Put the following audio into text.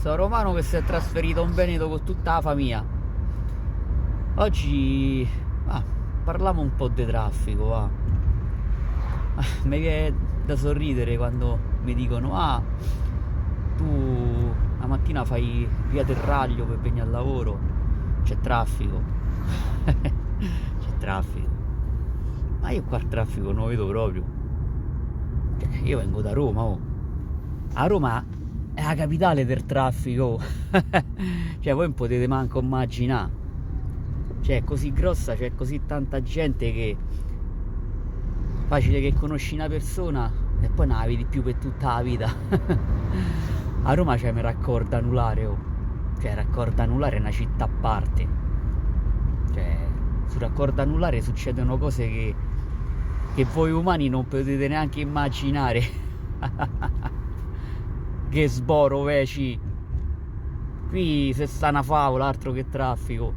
sto romano che si è trasferito a un Veneto con tutta la famiglia. Oggi parliamo un po' di traffico, va. Mi viene da sorridere quando mi dicono: ah, tu la mattina fai via Terraglio per venire al lavoro, c'è traffico. C'è traffico. Ma io qua il traffico non lo vedo proprio. Cioè, io vengo da Roma, oh. A Roma è la capitale del traffico. Cioè, voi non potete manco immaginare. Cioè, è così grossa, c'è così tanta gente che facile che conosci una persona e poi non la vedi più per tutta la vita. A Roma c'è il raccordo anulare, oh. Cioè, il raccordo anulare è una città a parte. Cioè, sul raccordo anulare succedono cose che voi umani non potete neanche immaginare. Che sboro, veci. Qui se sta una favola, altro che traffico.